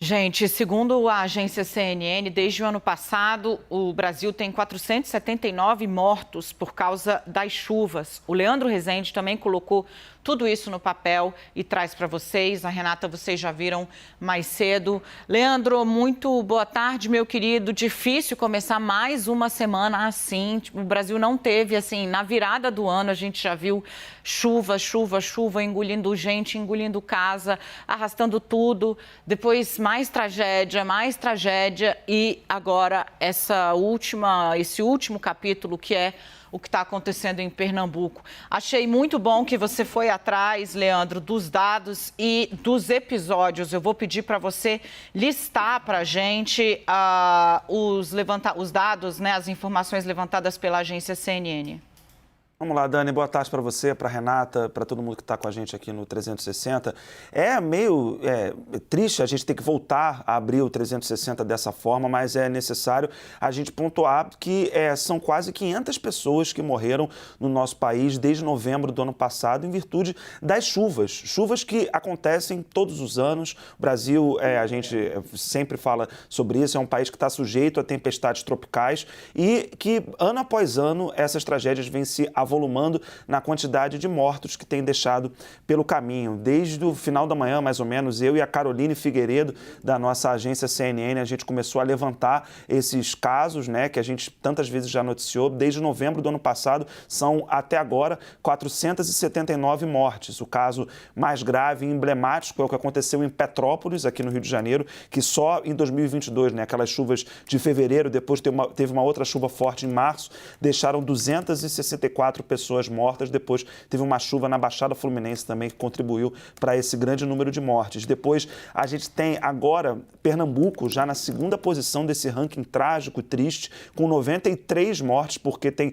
Gente, segundo a agência CNN, desde o ano passado, o Brasil tem 479 mortos por causa das chuvas. O Leandro Rezende também colocou tudo isso no papel e traz para vocês. A Renata, vocês já viram mais cedo. Leandro, muito boa tarde, meu querido. Difícil começar mais uma semana assim. O Brasil não teve, assim, na virada do ano, a gente já viu chuva, chuva, chuva, engolindo gente, engolindo casa, arrastando tudo. Depois mais tragédia e agora esse último capítulo que é o que está acontecendo em Pernambuco. Achei muito bom que você foi atrás, Leandro, dos dados e dos episódios. Eu vou pedir para você listar para a gente os dados, né, as informações levantadas pela agência CNN. Vamos lá, Dani, boa tarde para você, para a Renata, para todo mundo que está com a gente aqui no 360. É meio triste a gente ter que voltar a abrir o 360 dessa forma, mas é necessário a gente pontuar que são quase 500 pessoas que morreram no nosso país desde novembro do ano passado em virtude das chuvas. Chuvas que acontecem todos os anos. O Brasil, a gente sempre fala sobre isso, é um país que está sujeito a tempestades tropicais e que, ano após ano, essas tragédias vêm se avolumando na quantidade de mortos que tem deixado pelo caminho. Desde o final da manhã, mais ou menos, eu e a Caroline Figueiredo, da nossa agência CNN, a gente começou a levantar esses casos, né, que a gente tantas vezes já noticiou. Desde novembro do ano passado, são até agora 479 mortes. O caso mais grave e emblemático é o que aconteceu em Petrópolis, aqui no Rio de Janeiro, que só em 2022, né, aquelas chuvas de fevereiro, depois teve uma outra chuva forte em março, deixaram 264 pessoas mortas. Depois teve uma chuva na Baixada Fluminense também que contribuiu para esse grande número de mortes. Depois a gente tem agora Pernambuco já na segunda posição desse ranking trágico e triste, com 93 mortes, porque tem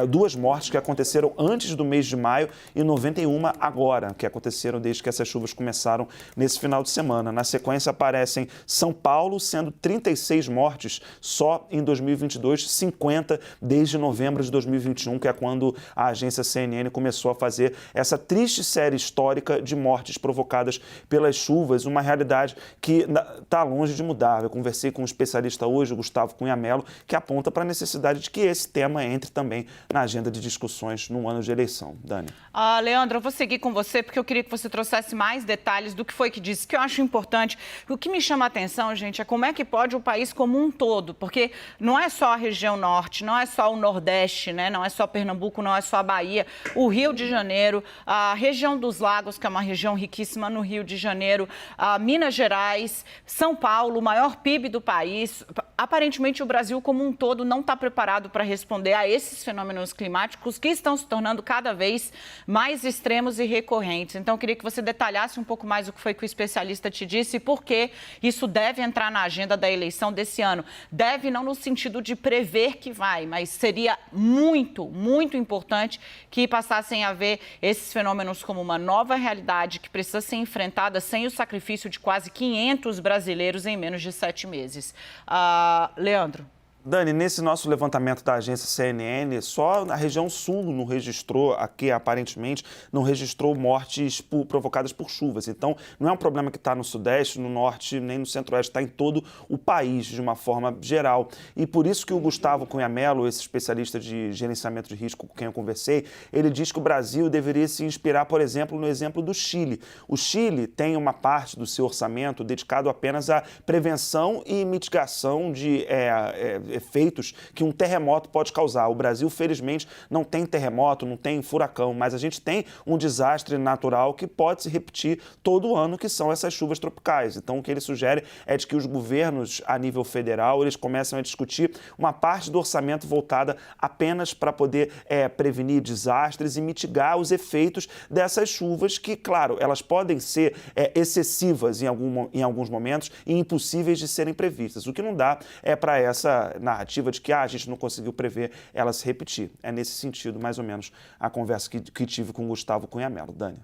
2 mortes que aconteceram antes do mês de maio e 91 agora, que aconteceram desde que essas chuvas começaram nesse final de semana. Na sequência aparecem São Paulo, sendo 36 mortes só em 2022, 50 desde novembro de 2021, que é quando a agência CNN começou a fazer essa triste série histórica de mortes provocadas pelas chuvas, uma realidade que está longe de mudar. Eu conversei com um especialista hoje, o Gustavo Cunha Mello, que aponta para a necessidade de que esse tema entre também na agenda de discussões no ano de eleição. Dani. Leandro, eu vou seguir com você porque eu queria que você trouxesse mais detalhes do que foi que disse, que eu acho importante. O que me chama a atenção, gente, é como é que pode o país como um todo, porque não é só a região norte, não é só o nordeste, né? Não é só Pernambuco, não é só a Bahia, o Rio de Janeiro, a região dos Lagos, que é uma região riquíssima no Rio de Janeiro, Minas Gerais, São Paulo, o maior PIB do país. Aparentemente, o Brasil como um todo não está preparado para responder a esses fenômenos climáticos que estão se tornando cada vez mais extremos e recorrentes. Então, eu queria que você detalhasse um pouco mais o que foi que o especialista te disse e por que isso deve entrar na agenda da eleição desse ano. Deve não no sentido de prever que vai, mas seria muito, muito importante que passassem a ver esses fenômenos como uma nova realidade que precisa ser enfrentada sem o sacrifício de quase 500 brasileiros em menos de 7 meses. Leandro. Dani, nesse nosso levantamento da agência CNN, só a região sul não registrou, aqui aparentemente, não registrou mortes provocadas por chuvas. Então, não é um problema que está no sudeste, no norte, nem no centro-oeste, está em todo o país, de uma forma geral. E por isso que o Gustavo Cunha Mello, esse especialista de gerenciamento de risco com quem eu conversei, ele diz que o Brasil deveria se inspirar, por exemplo, no exemplo do Chile. O Chile tem uma parte do seu orçamento dedicado apenas à prevenção e mitigação de efeitos que um terremoto pode causar. O Brasil, felizmente, não tem terremoto, não tem furacão, mas a gente tem um desastre natural que pode se repetir todo ano, que são essas chuvas tropicais. Então, o que ele sugere é de que os governos, a nível federal, eles começam a discutir uma parte do orçamento voltada apenas para poder prevenir desastres e mitigar os efeitos dessas chuvas que, claro, elas podem ser excessivas em alguns momentos e impossíveis de serem previstas. O que não dá é para essa narrativa de que a gente não conseguiu prever ela se repetir. É nesse sentido, mais ou menos, a conversa que tive com o Gustavo Cunha Mello. Dani.